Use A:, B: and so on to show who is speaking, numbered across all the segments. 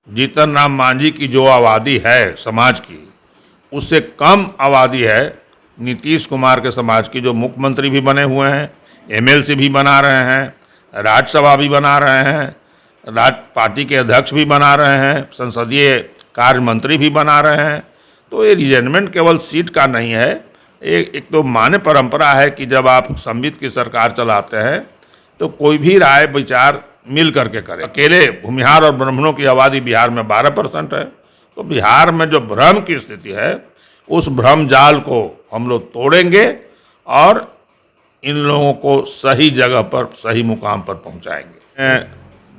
A: जीतन राम मांझी की जो आबादी है समाज की, उससे कम आबादी है नीतीश कुमार के समाज की, जो मुख्यमंत्री भी बने हुए हैं, एमएलसी भी बना रहे हैं, राज्यसभा भी बना रहे हैं, पार्टी के अध्यक्ष भी बना रहे हैं, संसदीय कार्य मंत्री भी बना रहे हैं। तो ये रिजेंटमेंट केवल सीट का नहीं है, एक तो मान्य परंपरा है कि जब आप संवित की सरकार चलाते हैं तो कोई भी राय विचार मिल करके करें। अकेले भूमिहार और ब्राह्मणों की आबादी बिहार में 12% है, तो बिहार में जो भ्रम की स्थिति है उस भ्रम जाल को हम लोग तोड़ेंगे और इन लोगों को सही जगह पर सही मुकाम पर पहुंचाएंगे।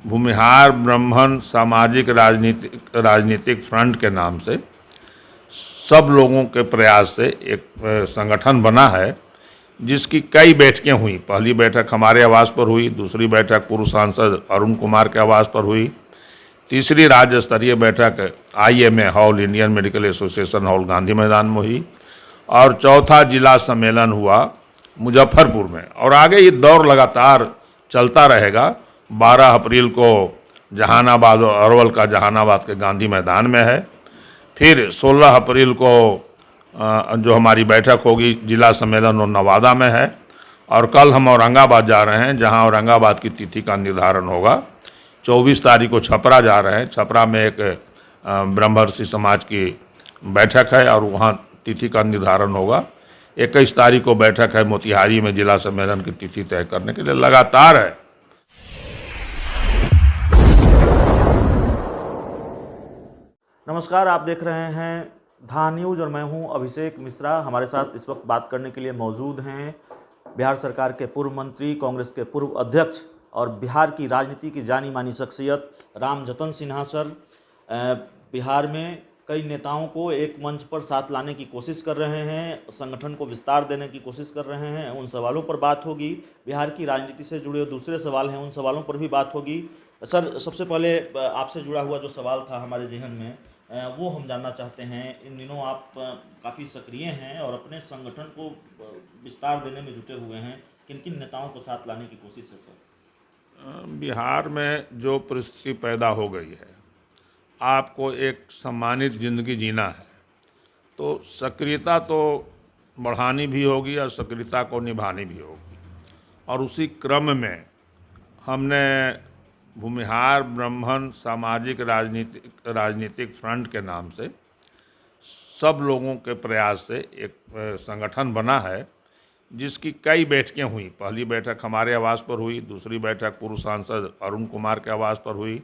A: भूमिहार ब्राह्मण सामाजिक राजनीतिक फ्रंट के नाम से सब लोगों के प्रयास से एक संगठन बना है, जिसकी कई बैठकें हुई। पहली बैठक हमारे आवास पर हुई, दूसरी बैठक पूर्व सांसद अरुण कुमार के आवास पर हुई, तीसरी राज्य स्तरीय बैठक IMA hall, Indian medical association hall, Gandhi मैदान में हुई, और चौथा जिला सम्मेलन हुआ मुजफ्फरपुर में। और आगे ये दौर लगातार चलता रहेगा। 12 अप्रैल को जहानाबाद और अरवल का जहानाबाद के गांधी मैदान में है, फिर 16 अप्रैल को जो हमारी बैठक होगी जिला सम्मेलन और नवादा में है, और कल हम औरंगाबाद जा रहे हैं, जहां औरंगाबाद की तिथि का निर्धारण होगा। 24 तारीख को छपरा जा रहे हैं, छपरा में एक ब्रह्मर्षि समाज की बैठक है और वहां तिथि का निर्धारण होगा। 21 तारीख को बैठक है मोतिहारी में, जिला सम्मेलन की तिथि तय करने के लिए लगातार है।
B: नमस्कार, आप देख रहे हैं धा न्यूज़ और मैं हूं अभिषेक मिश्रा। हमारे साथ इस वक्त बात करने के लिए मौजूद हैं बिहार सरकार के पूर्व मंत्री, कांग्रेस के पूर्व अध्यक्ष और बिहार की राजनीति की जानी मानी शख्सियत रामजतन सिन्हा सर। बिहार में कई नेताओं को एक मंच पर साथ लाने की कोशिश कर रहे हैं, संगठन को विस्तार देने की कोशिश कर रहे हैं। उन सवालों पर बात होगी। बिहार की राजनीति से जुड़े दूसरे सवाल हैं, उन सवालों पर भी बात होगी। सर, सबसे पहले आपसे जुड़ा हुआ जो सवाल था हमारे जहन में, वो हम जानना चाहते हैं। इन दिनों आप काफ़ी सक्रिय हैं और अपने संगठन को विस्तार देने में जुटे हुए हैं। किन किन नेताओं को साथ लाने की कोशिश है सर?
A: बिहार में जो परिस्थिति पैदा हो गई है, आपको एक सम्मानित जिंदगी जीना है तो सक्रियता तो बढ़ानी भी होगी और सक्रियता को निभानी भी होगी। और उसी क्रम में हमने भूमिहार ब्राह्मण सामाजिक राजनीतिक फ्रंट के नाम से सब लोगों के प्रयास से एक संगठन बना है, जिसकी कई बैठकें हुई। पहली बैठक हमारे आवास पर हुई, दूसरी बैठक पूर्व सांसद अरुण कुमार के आवास पर हुई,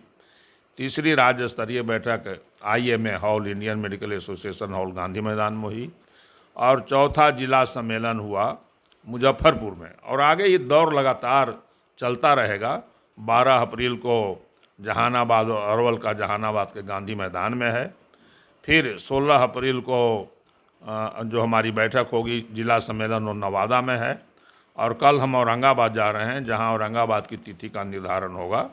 A: तीसरी राज्य स्तरीय बैठक IMA hall, Indian medical association hall, Gandhi मैदान में हुई, और चौथा जिला सम्मेलन हुआ मुजफ्फरपुर में। और आगे ये दौर लगातार चलता रहेगा। 12 अप्रैल को जहानाबाद और अरवल का जहानाबाद के गांधी मैदान में है, फिर 16 अप्रैल को जो हमारी बैठक होगी जिला सम्मेलन और नवादा में है, और कल हम औरंगाबाद जा रहे हैं, जहां औरंगाबाद की तिथि का निर्धारण होगा।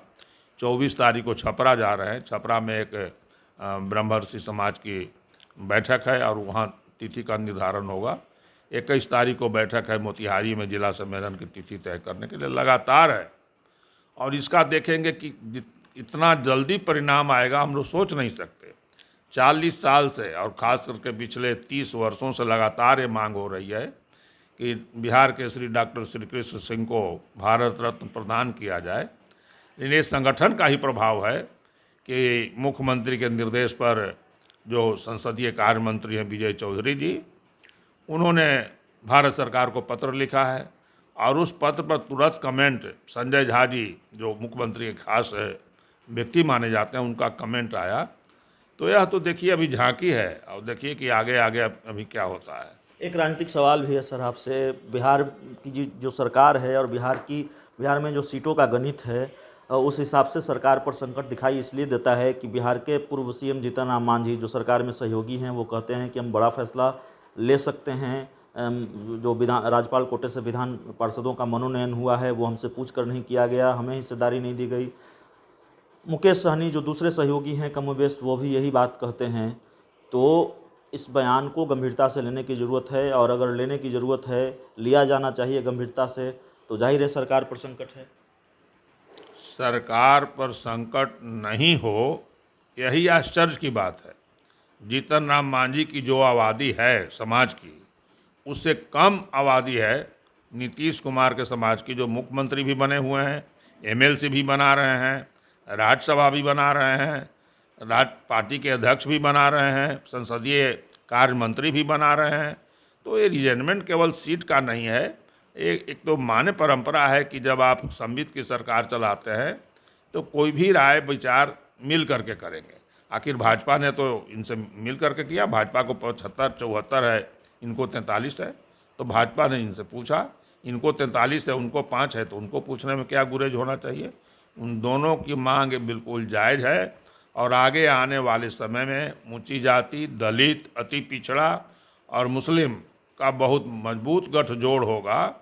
A: 24 तारीख को छपरा जा रहे हैं, छपरा में एक ब्रह्मर्षि समाज की बैठक है और वहां तिथि का निर्धारण होगा। 21 तारीख को बैठक है मोतिहारी में, जिला सम्मेलन की तिथि तय करने के लिए लगातार है। और इसका देखेंगे कि इतना जल्दी परिणाम आएगा हम लोग सोच नहीं सकते। 40 साल से और ख़ास करके पिछले 30 वर्षों से लगातार ये मांग हो रही है कि बिहार के श्री डॉक्टर श्री कृष्ण सिंह को भारत रत्न प्रदान किया जाए। लेकिन ये संगठन का ही प्रभाव है कि मुख्यमंत्री के निर्देश पर जो संसदीय कार्य मंत्री हैं विजय चौधरी जी, उन्होंने भारत सरकार को पत्र लिखा है, और उस पत्र पर तुरंत कमेंट संजय झा जी, जो मुख्यमंत्री के खास व्यक्ति माने जाते हैं, उनका कमेंट आया। तो यह तो देखिए अभी झांकी है, और देखिए कि आगे आगे अभी क्या होता है।
B: एक राजनीतिक सवाल भी है सर आपसे। बिहार की जो सरकार है और बिहार में जो सीटों का गणित है, उस हिसाब से सरकार पर संकट दिखाई इसलिए देता है कि बिहार के पूर्व CM जीतन राम मांझी जो सरकार में सहयोगी हैं, वो कहते हैं कि हम बड़ा फैसला ले सकते हैं। जो राज्यपाल कोटे से विधान पार्षदों का मनोनयन हुआ है वो हमसे पूछ कर नहीं किया गया, हमें हिस्सेदारी नहीं दी गई। मुकेश सहनी जो दूसरे सहयोगी हैं कमोबेश, वो भी यही बात कहते हैं। तो इस बयान को गंभीरता से लेने की ज़रूरत है, और अगर लेने की ज़रूरत है, लिया जाना चाहिए गंभीरता से, तो जाहिर है सरकार पर संकट है।
A: सरकार पर संकट नहीं हो यही आश्चर्य की बात है। जीतन राम मांझी की जो आबादी है समाज की, उससे कम आबादी है नीतीश कुमार के समाज की, जो मुख्यमंत्री भी बने हुए हैं, एमएलसी भी बना रहे हैं, राज्यसभा भी बना रहे हैं, पार्टी के अध्यक्ष भी बना रहे हैं, संसदीय कार्य मंत्री भी बना रहे हैं। तो ये रिजेंटमेंट केवल सीट का नहीं है, एक तो मान्य परंपरा है कि जब आप संवित की सरकार चलाते हैं तो कोई भी राय विचार मिल करके करेंगे। आखिर भाजपा ने तो इनसे मिल करके किया, भाजपा को 75-74 है, इनको 43 है, तो भाजपा ने इनसे पूछा, इनको 43 है, उनको 5 है, तो उनको पूछने में क्या गुरेज होना चाहिए। उन दोनों की मांग बिल्कुल जायज़ है और आगे आने वाले समय में ऊंची जाति, दलित, अति पिछड़ा और मुस्लिम का बहुत मजबूत गठजोड़ होगा।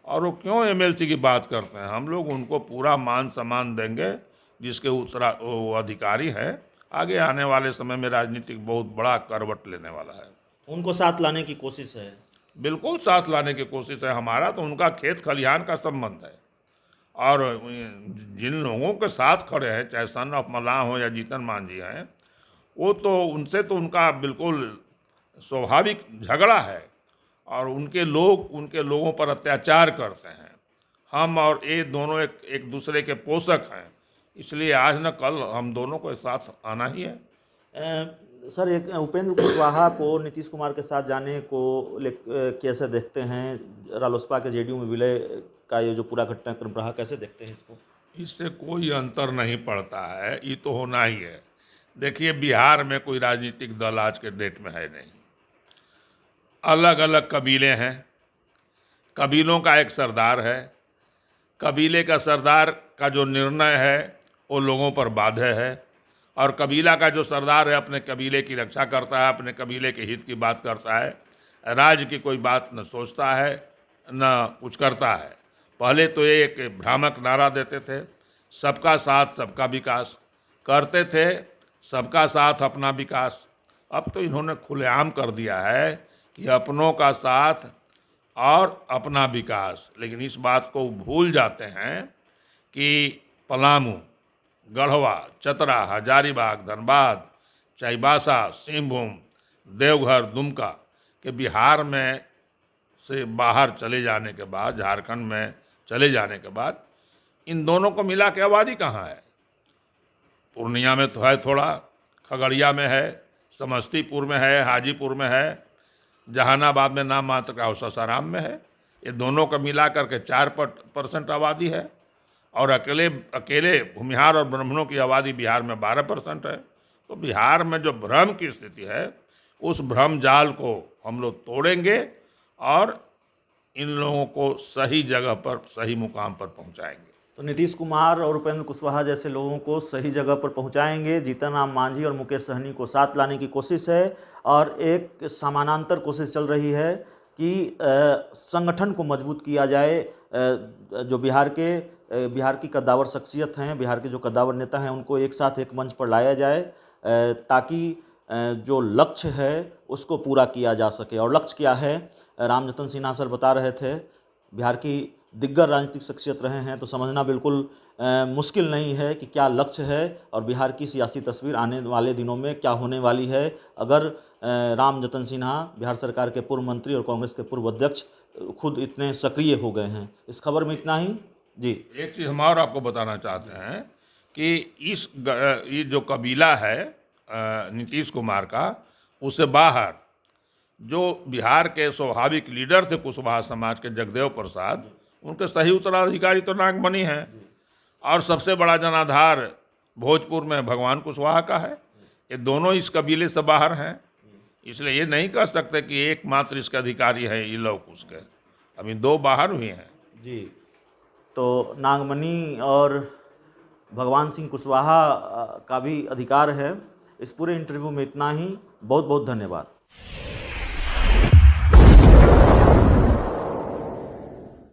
A: और वो क्यों एमएलसी की बात करते हैं, हम लोग उनको पूरा मान सम्मान देंगे जिसके वो अधिकारी हैं। आगे आने वाले समय में राजनीतिक बहुत बड़ा करवट लेने वाला है।
B: उनको साथ लाने की कोशिश है?
A: बिल्कुल साथ लाने की कोशिश है। हमारा तो उनका खेत खलिहान का संबंध है और जिन लोगों के साथ खड़े हैं, चाहे सन ऑफ मल्लाह हो या जीतन मांझी हैं, वो तो उनसे तो उनका बिल्कुल स्वाभाविक झगड़ा है और उनके लोगों पर अत्याचार करते हैं। हम और ये दोनों एक दूसरे के पोषक हैं, इसलिए आज न कल हम दोनों को साथ आना ही है।
B: सर, एक उपेंद्र कुशवाहा को नीतीश कुमार के साथ जाने को कैसे देखते हैं? रालोसपा के जेडीयू में विलय का ये जो पूरा घटनाक्रम रहा, कैसे देखते हैं इसको?
A: इससे कोई अंतर नहीं पड़ता है, ये तो होना ही है। देखिए, बिहार में कोई राजनीतिक दल आज के डेट में है नहीं। अलग अलग कबीले हैं, कबीलों का एक सरदार है, कबीले का सरदार का जो निर्णय है वो लोगों पर बाध्य है और कबीला का जो सरदार है अपने कबीले की रक्षा करता है, अपने कबीले के हित की बात करता है, राज्य की कोई बात न सोचता है न कुछ करता है। पहले तो ये एक भ्रामक नारा देते थे, सबका साथ सबका विकास, करते थे सबका साथ अपना विकास। अब तो इन्होंने खुलेआम कर दिया है कि अपनों का साथ और अपना विकास, लेकिन इस बात को भूल जाते हैं कि पलामू, गढ़वा, चतरा, हजारीबाग, धनबाद, चाईबासा, सिंहभूम, देवघर, दुमका के बिहार में से बाहर चले जाने के बाद, झारखंड में चले जाने के बाद, इन दोनों को मिला के आबादी कहाँ है? पूर्णिया में तो है थोड़ा, खगड़िया में है, समस्तीपुर में है, हाजीपुर में है, जहानाबाद में नाम मात्र का, सासाराम में है। ये दोनों को मिला करके 4% आबादी है और अकेले भूमिहार और ब्राह्मणों की आबादी बिहार में 12% है। तो बिहार में जो भ्रम की स्थिति है, उस भ्रम जाल को हम लोग तोड़ेंगे और इन लोगों को सही जगह पर, सही मुकाम पर पहुंचाएंगे।
B: तो नीतीश कुमार और उपेंद्र कुशवाहा जैसे लोगों को सही जगह पर पहुंचाएंगे। जीतन राम मांझी और मुकेश सहनी को साथ लाने की कोशिश है और एक समानांतर कोशिश चल रही है कि संगठन को मजबूत किया जाए। जो बिहार की कद्दावर शख्सियत हैं, बिहार के जो कद्दावर नेता हैं, उनको एक साथ एक मंच पर लाया जाए ताकि जो लक्ष्य है उसको पूरा किया जा सके। और लक्ष्य क्या है? रामजतन सिन्हा सर बता रहे थे, बिहार की दिग्गज राजनीतिक शख्सियत रहे हैं, तो समझना बिल्कुल मुश्किल नहीं है कि क्या लक्ष्य है और बिहार की सियासी तस्वीर आने वाले दिनों में क्या होने वाली है अगर रामजतन सिन्हा, बिहार सरकार के पूर्व मंत्री और कांग्रेस के पूर्व अध्यक्ष, खुद इतने सक्रिय हो गए हैं। इस खबर में इतना ही जी।
A: एक चीज़ हम और आपको बताना चाहते हैं कि ये जो कबीला है नीतीश कुमार का, उससे बाहर जो बिहार के स्वाभाविक लीडर थे कुशवाहा समाज के, जगदेव प्रसाद, उनके सही उत्तराधिकारी तो नागमणि हैं और सबसे बड़ा जनाधार भोजपुर में भगवान कुशवाहा का है। ये दोनों इस कबीले से बाहर हैं, इसलिए ये नहीं कह सकते कि एकमात्र इसके अधिकारी है ये लोग उसके, अभी 2 बाहर हुए हैं
B: जी। तो नागमणि और भगवान सिंह कुशवाहा का भी अधिकार है। इस पूरे इंटरव्यू में इतना ही। बहुत बहुत धन्यवाद।